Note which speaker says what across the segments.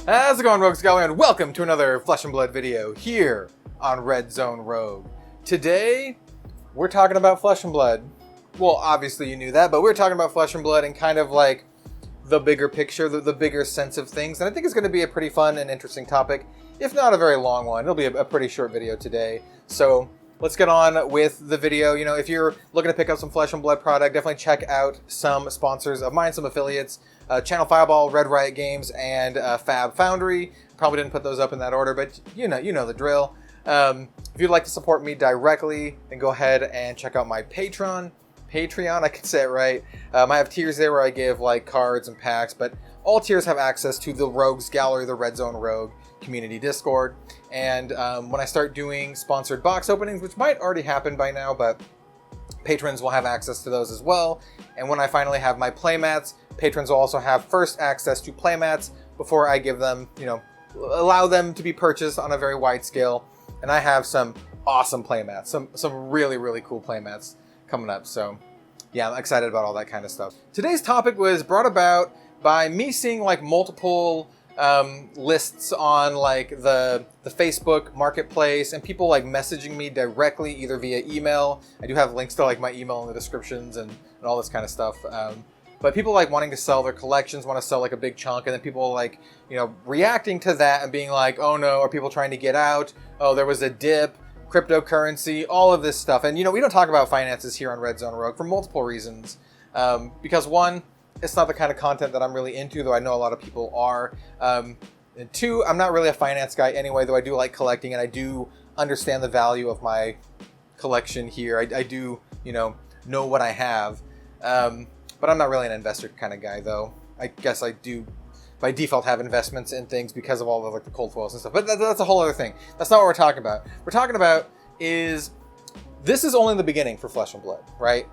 Speaker 1: How's it going, Rogues Gallery, and welcome to another Flesh and Blood video here on Red Zone Rogue. Today, we're talking about Flesh and Blood. Well, obviously you knew that, but we're talking about Flesh and Blood and kind of like the bigger picture, the bigger sense of things. And I think it's going to be a pretty fun and interesting topic, if not a very long one. It'll be a pretty short video today. So let's get on with the video. You know, if you're looking to pick up some Flesh and Blood product, definitely check out some sponsors of mine, some affiliates. Channel Fireball, Red Riot Games, and FAB Foundry. Probably didn't put those up in that order, but you know the drill. If you'd like to support me directly, then go ahead and check out my Patreon, I can say it right. I have tiers there where I give like cards and packs, but all tiers have access to the Rogues Gallery, the Red Zone Rogue community Discord. And when I start doing sponsored box openings, which might already happen by now, but patrons will have access to those as well. And when I finally have my playmats, patrons will also have first access to playmats before I give them, allow them to be purchased on a very wide scale. And I have some awesome playmats, some really, really cool playmats coming up. So yeah, I'm excited about all that kind of stuff. Today's topic was brought about by me seeing like multiple lists on like the Facebook marketplace and people like messaging me directly either via email. I do have links to like my email in the descriptions and all this kind of stuff. But people like wanting to sell their collections, want to sell like a big chunk, and then people like, reacting to that and being like, oh no, are people trying to get out? Oh, there was a dip, cryptocurrency, all of this stuff. And we don't talk about finances here on Red Zone Rogue for multiple reasons. Because one, it's not the kind of content that I'm really into, though I know a lot of people are. And two, I'm not really a finance guy anyway, though I do like collecting and I do understand the value of my collection here. I do, know what I have. But I'm not really an investor kind of guy, though. I guess I do, by default, have investments in things because of all the the cold foils and stuff. But that's a whole other thing. That's not what we're talking about. We're talking about is, this is only the beginning for Flesh and Blood, right?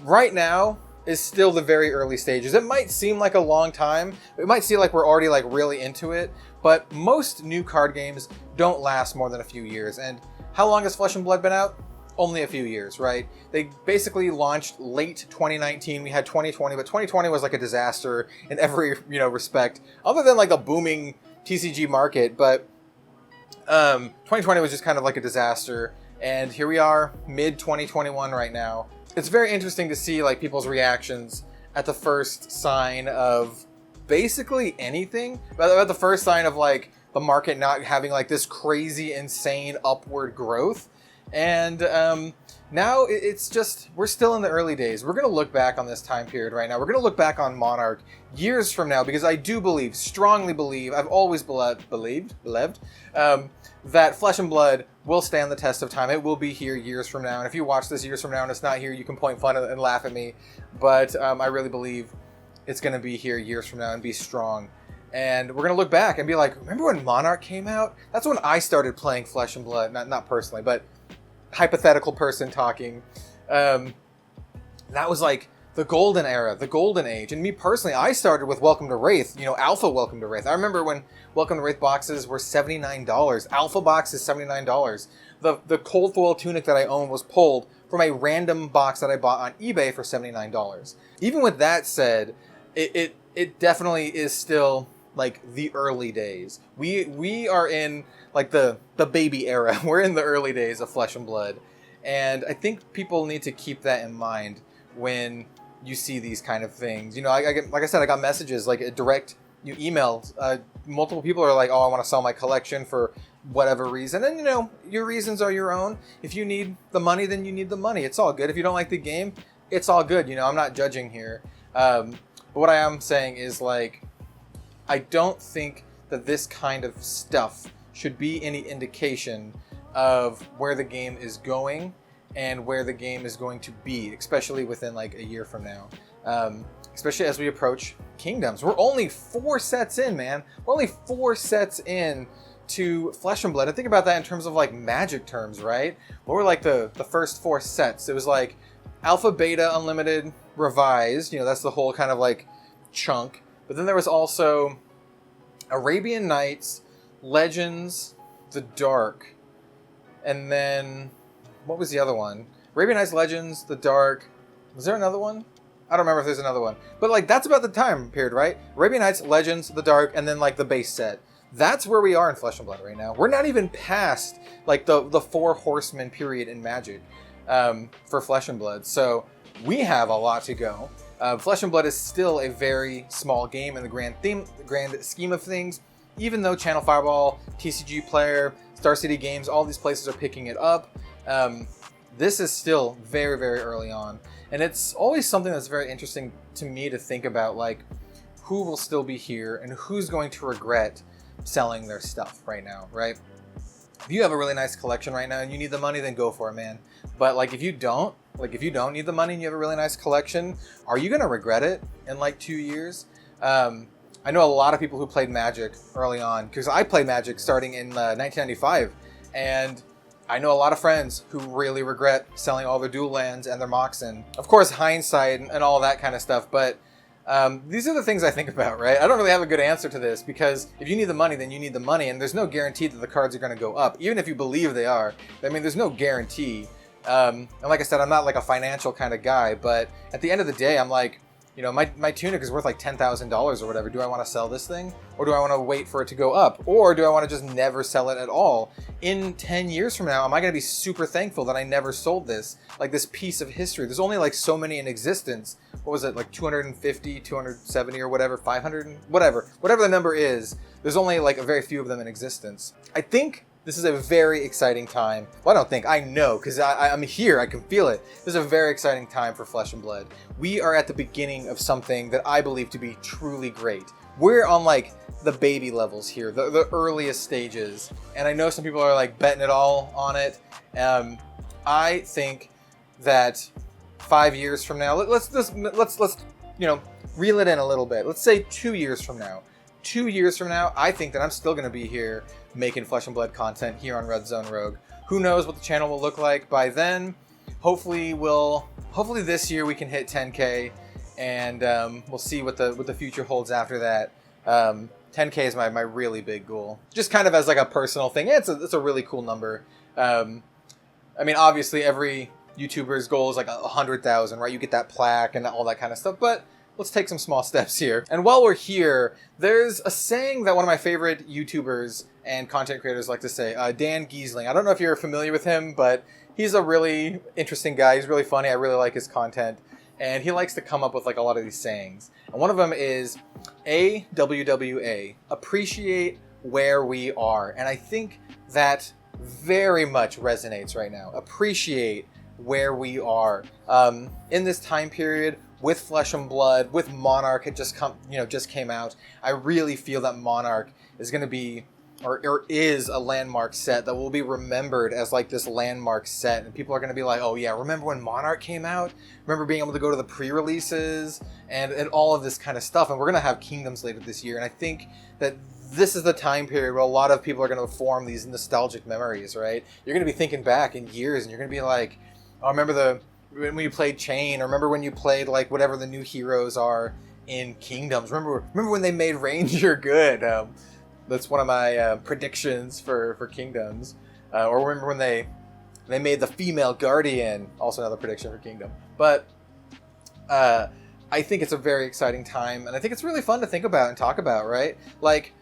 Speaker 1: Right now is still the very early stages. It might seem like a long time. It might seem like we're already like really into it. But most new card games don't last more than a few years. And how long has Flesh and Blood been out? Only a few years, right? They basically launched late 2019. We had 2020, but 2020 was like a disaster in every, respect, other than like a booming TCG market. But 2020 was just kind of like a disaster. And here we are, mid 2021 right now. It's very interesting to see like people's reactions at the first sign of basically anything, but at the first sign of like the market not having like this crazy, insane upward growth. And now it's just, we're still in the early days. We're going to look back on this time period right now. We're going to look back on Monarch years from now, because I do believe, strongly believe, I've always believed that Flesh and Blood will stand the test of time. It will be here years from now. And if you watch this years from now and it's not here, you can point fun and laugh at me. But I really believe it's going to be here years from now and be strong. And we're going to look back and be like, remember when Monarch came out? That's when I started playing Flesh and Blood. Not personally, but hypothetical person talking. That was like the golden era, the golden age. And me personally, I started with Welcome to Wraith, Alpha Welcome to Wraith. I remember when Welcome to Wraith boxes were $79. Alpha box is $79. The cold foil tunic that I own was pulled from a random box that I bought on eBay for $79. Even with that said, it definitely is still like the early days. We are in like the baby era. We're in the early days of Flesh and Blood. And I think people need to keep that in mind when you see these kind of things. Like I said, I got messages, like a direct emails. Multiple people are like, oh, I want to sell my collection for whatever reason. And your reasons are your own. If you need the money, then you need the money. It's all good. If you don't like the game, it's all good. I'm not judging here. But what I am saying is like, I don't think that this kind of stuff should be any indication of where the game is going and where the game is going to be, especially within like a year from now. Especially as we approach Kingdoms. We're only 4 sets in, man. We're only 4 sets in to Flesh and Blood. And think about that in terms of like Magic terms, right? What were like the first 4 sets? It was like Alpha, Beta, Unlimited, Revised. That's the whole kind of like chunk. But then there was also Arabian Nights, Legends, The Dark, and then what was the other one? Arabian Nights, Legends, The Dark. Was there another one? I don't remember if there's another one. But like that's about the time period, right? Arabian Nights, Legends, the Dark, and then like the base set. That's where we are in Flesh and Blood right now. We're not even past like the Four Horsemen period in Magic for Flesh and Blood. So we have a lot to go. Flesh and Blood is still a very small game in the grand scheme of things. Even though Channel Fireball, TCG Player, Star City Games, all these places are picking it up, this is still very, very early on. And it's always something that's very interesting to me to think about, like, who will still be here and who's going to regret selling their stuff right now, right? If you have a really nice collection right now and you need the money, then go for it, man. But like if you don't need the money and you have a really nice collection, are you gonna regret it in like 2 years? I know a lot of people who played Magic early on, because I played Magic starting in 1995, and I know a lot of friends who really regret selling all their dual lands and their Moxen. Of course, hindsight and all that kind of stuff, but these are the things I think about, right? I don't really have a good answer to this, because if you need the money, then you need the money, and there's no guarantee that the cards are going to go up, even if you believe they are. I mean, there's no guarantee. And like I said, I'm not like a financial kind of guy, but at the end of the day, I'm like, you know, my tunic is worth like $10,000 or whatever. Do I want to sell this thing? Or do I want to wait for it to go up? Or do I want to just never sell it at all? In 10 years from now, am I going to be super thankful that I never sold this? Like this piece of history. There's only like so many in existence. What was it? Like 250, 270 or whatever, 500, whatever the number is. There's only like a very few of them in existence. I think this is a very exciting time. Well, I don't think, I know, because I'm here, I can feel it. This is a very exciting time for Flesh and Blood. We are at the beginning of something that I believe to be truly great. We're on like the baby levels here, the earliest stages. And I know some people are like betting it all on it. I think that 5 years from now, let's you know, reel it in a little bit. Let's say 2 years from now. 2 years from now, I think that I'm still going to be here making Flesh and Blood content here on Red Zone Rogue. Who knows what the channel will look like by then. Hopefully this year we can hit 10K, and we'll see what the future holds after that. 10K is my really big goal. Just kind of as like a personal thing. It's a really cool number. I mean, obviously every YouTuber's goal is like 100,000, right? You get that plaque and all that kind of stuff, but let's take some small steps here. And while we're here, there's a saying that one of my favorite YouTubers and content creators like to say, Dan Giesling. I don't know if you're familiar with him, but he's a really interesting guy. He's really funny. I really like his content. And he likes to come up with like a lot of these sayings. And one of them is AWWA, appreciate where we are. And I think that very much resonates right now. Appreciate where we are. In this time period, with Flesh and Blood, with Monarch, it just came out. I really feel that Monarch is going to be, or is a landmark set that will be remembered as like this landmark set, and people are going to be like, oh yeah, remember when Monarch came out? Remember being able to go to the pre-releases and all of this kind of stuff. And we're going to have Kingdoms later this year, and I think that this is the time period where a lot of people are going to form these nostalgic memories, right? You're going to be thinking back in years, and you're going to be like, oh, remember when you played Chain, or remember when you played like whatever the new heroes are in Kingdoms. Remember when they made Ranger good. That's one of my predictions for Kingdoms. Or remember when they made the female Guardian, also another prediction for Kingdom. But I think it's a very exciting time, and I think it's really fun to think about and talk about, right? Like,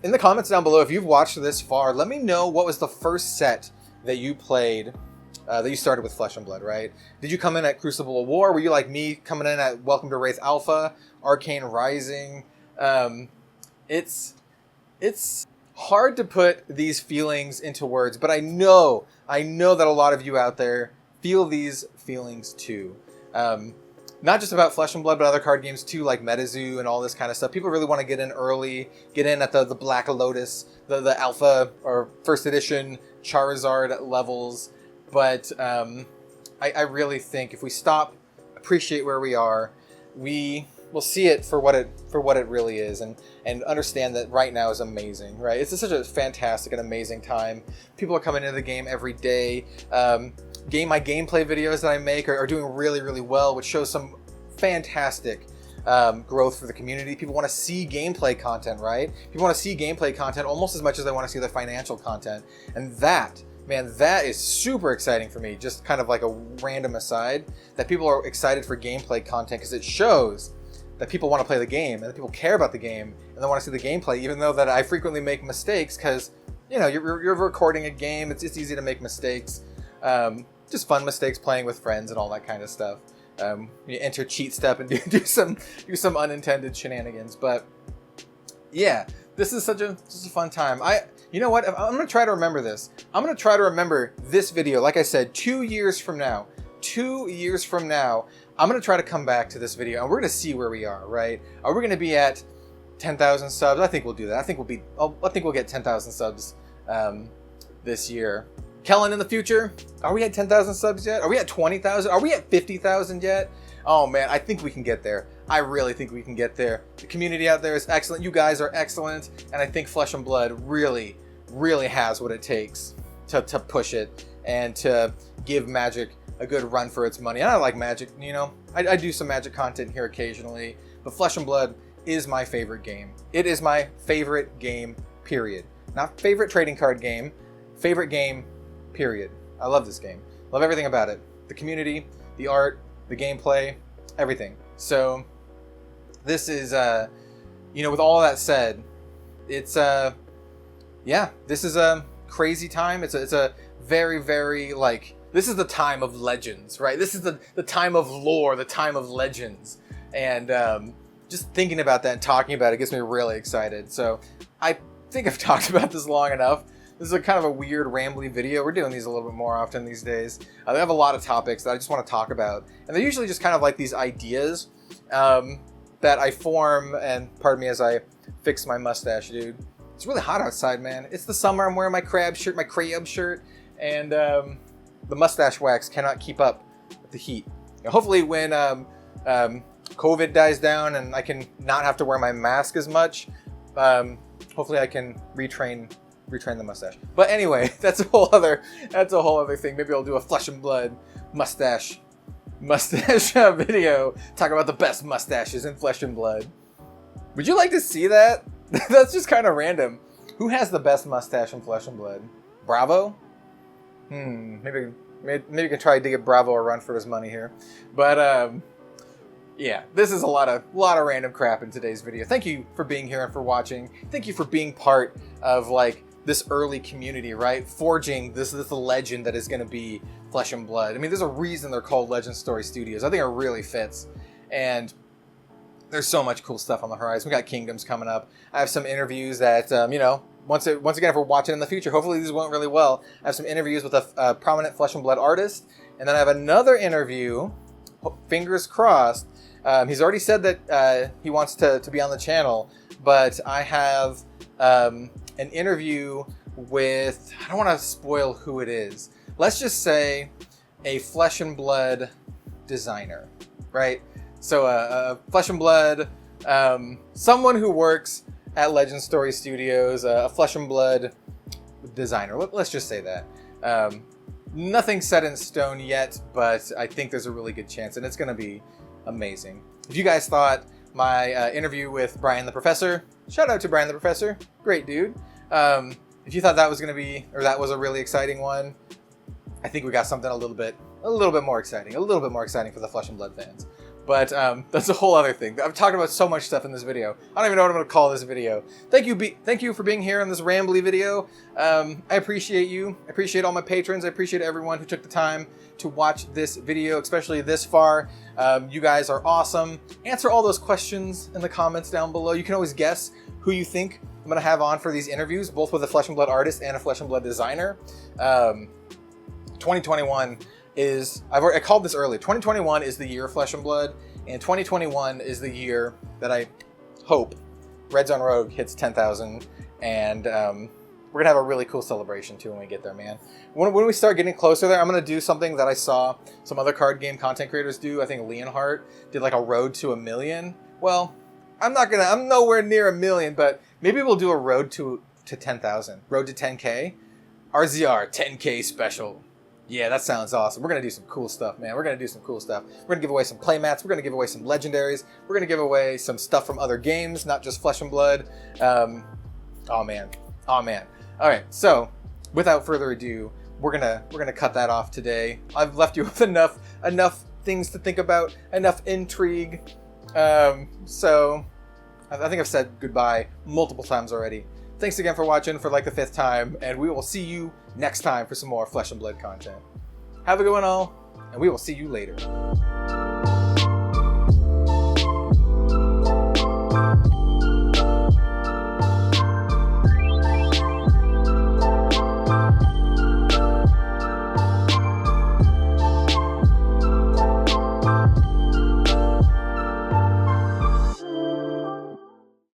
Speaker 1: in the comments down below, if you've watched this far, let me know what was the first set that you played, that you started with Flesh and Blood, right? Did you come in at Crucible of War? Were you like me, coming in at Welcome to Wraith Alpha, Arcane Rising? It's hard to put these feelings into words, but I know that a lot of you out there feel these feelings too. Not just about Flesh and Blood, but other card games too, like MetaZoo and all this kind of stuff. People really want to get in early, get in at the Black Lotus, the Alpha or First Edition Charizard levels. But I really think if we stop, appreciate where we are, we will see it for what it really is, and understand that right now is amazing, right? It's such a fantastic and amazing time. People are coming into the game every day. My gameplay videos that I make are doing really, really well, which shows some fantastic growth for the community. People want to see gameplay content, right? People want to see gameplay content almost as much as they want to see the financial content. And that man, that is super exciting for me. Just kind of like a random aside, that people are excited for gameplay content because it shows that people want to play the game and that people care about the game and they want to see the gameplay, even though that I frequently make mistakes because, you know, you're recording a game. It's easy to make mistakes. Just fun mistakes playing with friends and all that kind of stuff. You enter cheat step and do some unintended shenanigans. But yeah, this is such a fun time. You know what? I'm going to try to remember this. I'm going to try to remember this video. Like I said, 2 years from now, I'm going to try to come back to this video and we're going to see where we are, right? Are we going to be at 10,000 subs? I think we'll do that. I think we'll get 10,000 subs this year. Kellen, in the future, are we at 10,000 subs yet? Are we at 20,000? Are we at 50,000 yet? Oh man, I think we can get there. I really think we can get there. The community out there is excellent. You guys are excellent. And I think Flesh and Blood really, really has what it takes to push it and to give Magic a good run for its money. And I like Magic, you know. I do some Magic content here occasionally. But Flesh and Blood is my favorite game. It is my favorite game, period. Not favorite trading card game. Favorite game, period. I love this game. Love everything about it. The community, the art, the gameplay, everything. So this is, you know, with all that said, it's, yeah, this is a crazy time. It's a very, very, like, this is the time of legends, right? This is the time of lore, the time of legends. And just thinking about that and talking about it gets me really excited. So I think I've talked about this long enough. This is a kind of a weird, rambly video. We're doing these a little bit more often these days. They have a lot of topics that I just want to talk about. And they're usually just kind of like these ideas that I form, and pardon me as I fix my mustache, dude. It's really hot outside, man. It's the summer. I'm wearing my crab shirt, and the mustache wax cannot keep up with the heat. Now, hopefully when COVID dies down and I can not have to wear my mask as much, hopefully I can retrain the mustache. But anyway, that's a whole other thing. Maybe I'll do a Flesh and Blood mustache video. Talk about the best mustaches in Flesh and Blood. Would you like to see that? That's just kind of random. Who has the best mustache in Flesh and Blood? Bravo? Maybe we can try to give Bravo a run for his money here. But yeah, this is a lot of random crap in today's video. Thank you for being here and for watching. Thank you for being part of like this early community, right? Forging this legend that is going to be Flesh and Blood. I mean, there's a reason they're called Legend Story Studios. I think it really fits. And there's so much cool stuff on the horizon. We got Kingdoms coming up. I have some interviews that, you know, once again, if we're watching in the future, hopefully these went really well. I have some interviews with a prominent Flesh and Blood artist. And then I have another interview, fingers crossed. He's already said that he wants to be on the channel, but I have an interview with, I don't want to spoil who it is. Let's just say a Flesh and Blood designer, right? So a Flesh and Blood, someone who works at Legend Story Studios, a Flesh and Blood designer. Let's just say that. Nothing set in stone yet, but I think there's a really good chance, and it's going to be amazing. If you guys thought my interview with Brian the Professor, shout out to Brian the Professor, great dude. If you thought that was going to be, or that was a really exciting one, I think we got something a little bit more exciting for the Flesh and Blood fans. But that's a whole other thing. I've talked about so much stuff in this video. I don't even know what I'm going to call this video. Thank you for being here on this rambly video. I appreciate you. I appreciate all my patrons. I appreciate everyone who took the time to watch this video, especially this far. You guys are awesome. Answer all those questions in the comments down below. You can always guess who you think I'm going to have on for these interviews, both with a Flesh and Blood artist and a Flesh and Blood designer. 2021 is, I called this early, 2021 is the year of Flesh and Blood, and 2021 is the year that I hope Red Zone Rogue hits 10,000, and we're gonna have a really cool celebration too when we get there, man. When we start getting closer there, I'm gonna do something that I saw some other card game content creators do. I think Leonhardt did like a road to 1 million. Well, I'm nowhere near 1 million, but maybe we'll do a road to 10,000, road to 10K, RZR 10K special. Yeah, that sounds awesome. We're going to do some cool stuff, man. We're going to do some cool stuff. We're going to give away some playmats. We're going to give away some legendaries. We're going to give away some stuff from other games, not just Flesh and Blood. Oh, man. All right, so without further ado, we're gonna cut that off today. I've left you with enough things to think about, enough intrigue. So I think I've said goodbye multiple times already. Thanks again for watching for like the 5th time, and we will see you next time for some more Flesh and Blood content. Have a good one all, and we will see you later.